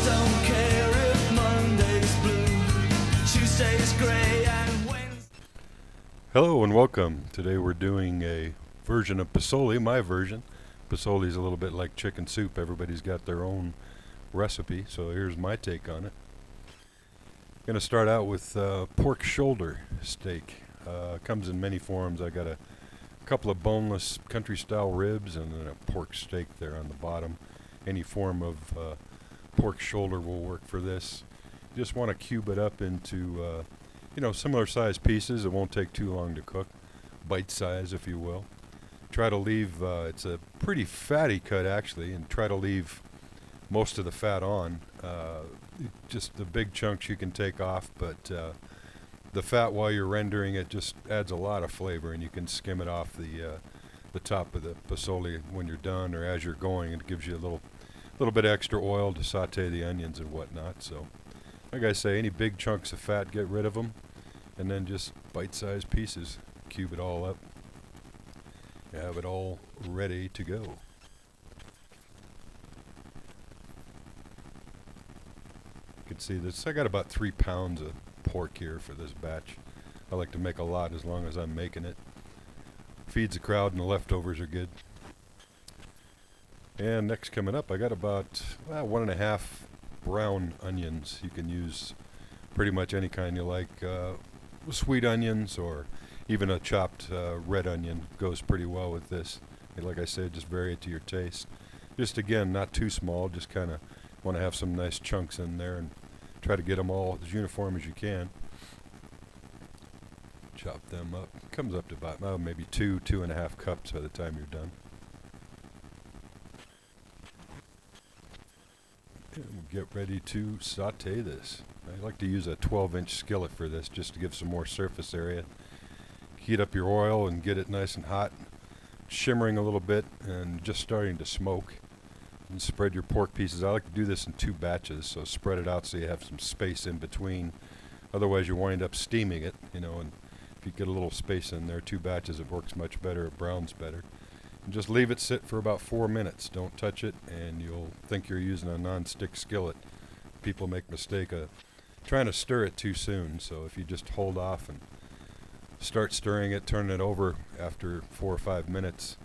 don't care if Monday's blue, Tuesday's grey and Wednesday. Hello and welcome. Today we're doing a version of Polsole, my version. Polsole is a little bit like chicken soup. Everybody's got their own recipe, so here's my take on it. I'm going to start out with pork shoulder steak. Comes in many forms. I got a couple of boneless country style ribs and then a pork steak there on the bottom. Any form of pork shoulder will work for this. You just want to cube it up into similar sized pieces. It won't take too long to cook. Bite size, if you will. Try to leave, it's a pretty fatty cut actually, and try to leave most of the fat on. Just the big chunks you can take off, but the fat while you're rendering it just adds a lot of flavor, and you can skim it off the top of the Polsole when you're done or as you're going. It gives you a little bit extra oil to saute the onions and whatnot. So like I say, any big chunks of fat, get rid of them, and then just bite-sized pieces. Cube it all up. You have it all ready to go. You can see this. I got about 3 pounds of pork here for this batch. I like to make a lot as long as I'm making it. Feeds the crowd and the leftovers are good. And next coming up, I got about 1.5 brown onions. You can use pretty much any kind you like. Sweet onions or even a chopped red onion goes pretty well with this. And like I said, just vary it to your taste. Just again, not too small, just kind of want to have some nice chunks in there and try to get them all as uniform as you can. Chop them up. Comes up to about maybe 2.5 cups by the time you're done. And we'll get ready to saute this. I like to use a 12-inch skillet for this just to give some more surface area. Heat up your oil and get it nice and hot, shimmering a little bit and just starting to smoke. And spread your pork pieces. I like to do this in 2 batches, so spread it out so you have some space in between. Otherwise you wind up steaming it, and if you get a little space in there, 2 batches, it works much better, it browns better. And just leave it sit for about 4 minutes. Don't touch it, and you'll think you're using a non-stick skillet. People make mistake of trying to stir it too soon, so if you just hold off and start stirring it, turn it over after 4 or 5 minutes,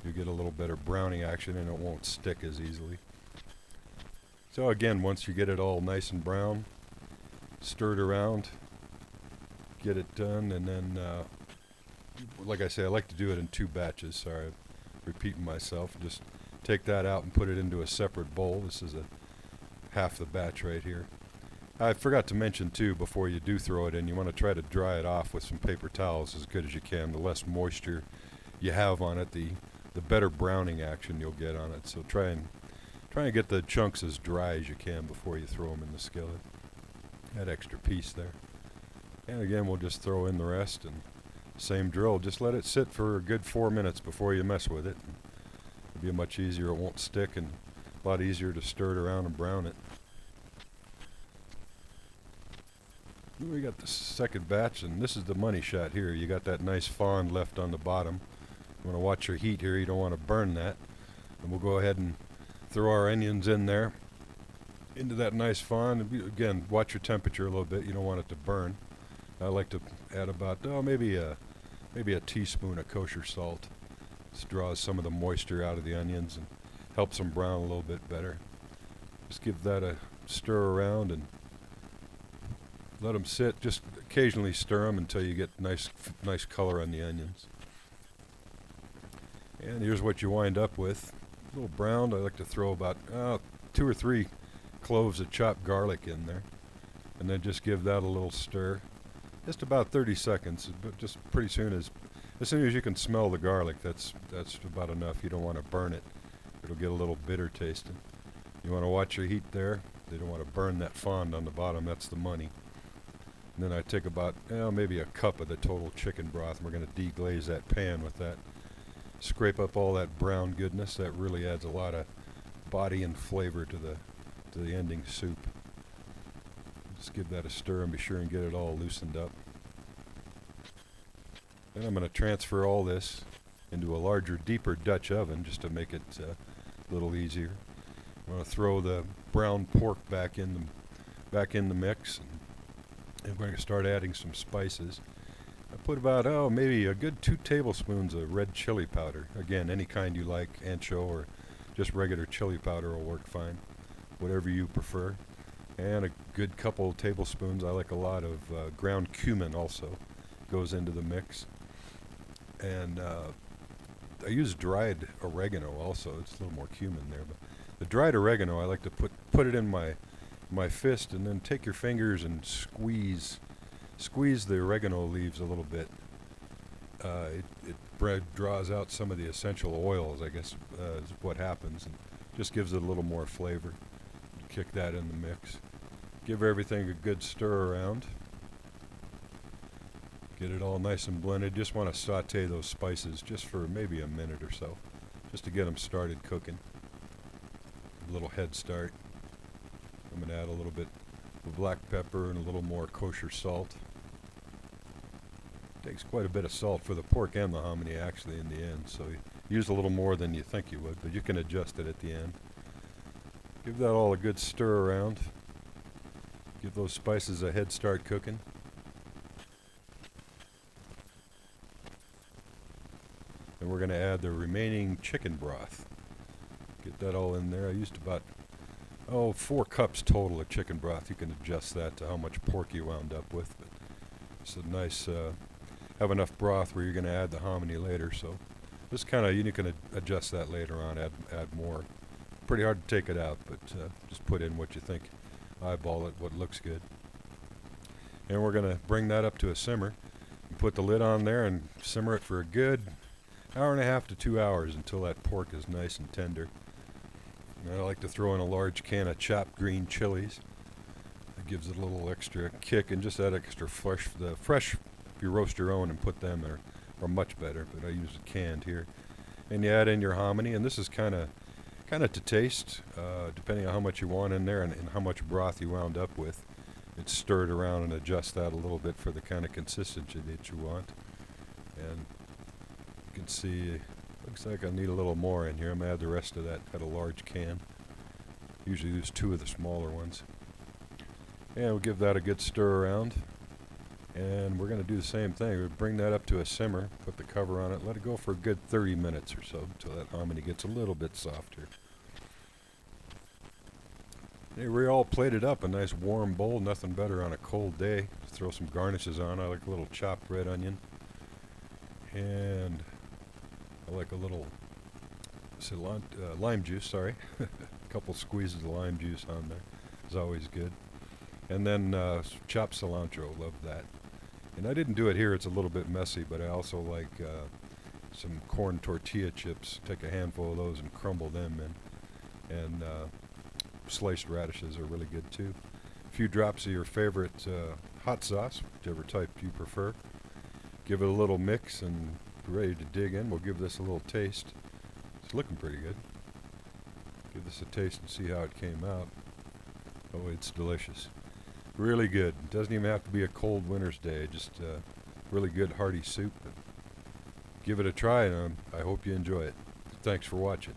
you get a little better browning action and it won't stick as easily. So again, once you get it all nice and brown, stir it around, get it done, and then like I say, I like to do it in 2 batches. Sorry, I'm repeating myself. Just take that out and put it into a separate bowl. This is half the batch right here. I forgot to mention too, before you do throw it in, you want to try to dry it off with some paper towels as good as you can. The less moisture you have on it, the better browning action you'll get on it. So try and get the chunks as dry as you can before you throw them in the skillet. That extra piece there. And again, we'll just throw in the rest, and same drill. Just let it sit for a good 4 minutes before you mess with it. It'll be much easier. It won't stick, and a lot easier to stir it around and brown it. We got the second batch, and this is the money shot here. You got that nice fond left on the bottom. You want to watch your heat here. You don't want to burn that. And we'll go ahead and throw our onions in there into that nice fond. And again, watch your temperature a little bit. You don't want it to burn. I like to add about maybe a teaspoon of kosher salt. This draws some of the moisture out of the onions and helps them brown a little bit better. Just give that a stir around and let them sit. Just occasionally stir them until you get nice color on the onions. And here's what you wind up with. A little browned. I like to throw about 2 or 3 cloves of chopped garlic in there, and then just give that a little stir. Just about 30 seconds, but just pretty soon as soon as you can smell the garlic, that's about enough. You don't want to burn it. It'll get a little bitter tasting. You want to watch your heat there. You don't want to burn that fond on the bottom. That's the money. And then I take about maybe a cup of the total chicken broth, and we're going to deglaze that pan with that. Scrape up all that brown goodness. That really adds a lot of body and flavor to the ending soup. Just give that a stir and be sure and get it all loosened up. Then I'm going to transfer all this into a larger, deeper Dutch oven just to make it a little easier. I'm going to throw the brown pork back in the mix, and we're going to start adding some spices. I put about maybe a good 2 tablespoons of red chili powder. Again, any kind you like, ancho or just regular chili powder will work fine, whatever you prefer. And a good couple tablespoons. I like a lot of ground cumin also goes into the mix. And I use dried oregano also. It's a little more cumin there, but the dried oregano I like to put it in my fist, and then take your fingers and squeeze the oregano leaves a little bit. It draws out some of the essential oils, I guess, is what happens, and just gives it a little more flavor. Kick that in the mix. Give everything a good stir around. Get it all nice and blended. Just want to saute those spices just for maybe a minute or so, just to get them started cooking. A little head start. I'm going to add a little bit of black pepper and a little more kosher salt. Takes quite a bit of salt for the pork and the hominy actually in the end, so you use a little more than you think you would, but you can adjust it at the end. Give that all a good stir around. Give those spices a head start cooking. And we're going to add the remaining chicken broth. Get that all in there. I used about 4 cups total of chicken broth. You can adjust that to how much pork you wound up with, but it's a nice have enough broth where you're going to add the hominy later, so this kind of, you can adjust that later on, add more. Pretty hard to take it out, but just put in what you think. Eyeball it, what looks good. And we're going to bring that up to a simmer. And put the lid on there and simmer it for a good 1.5 to 2 hours until that pork is nice and tender. And I like to throw in a large can of chopped green chilies. It gives it a little extra kick, and just that extra fresh. The fresh, if you roast your own and put them, are much better, but I use it canned here. And you add in your hominy, and this is kind of to taste, depending on how much you want in there and how much broth you wound up with. It's stirred around and adjust that a little bit for the kind of consistency that you want. And you can see, looks like I need a little more in here. I'm going to add the rest of that. Got a large can. Usually use 2 of the smaller ones. And we'll give that a good stir around. And we're going to do the same thing. We'll bring that up to a simmer, put the cover on it, let it go for a good 30 minutes or so until that hominy gets a little bit softer. Hey, we're all plated up, a nice warm bowl, nothing better on a cold day. Throw some garnishes on. I like a little chopped red onion. And I like a little lime juice, sorry. A couple squeezes of lime juice on there. It's always good. And then chopped cilantro, love that. And I didn't do it here, it's a little bit messy, but I also like some corn tortilla chips. Take a handful of those and crumble them in. And sliced radishes are really good too. A few drops of your favorite hot sauce, whichever type you prefer. Give it a little mix and be ready to dig in. We'll give this a little taste. It's looking pretty good. Give this a taste and see how it came out. Oh, it's delicious. Really good. It doesn't even have to be a cold winter's day. Just really good hearty soup. Give it a try, and I hope you enjoy it. Thanks for watching.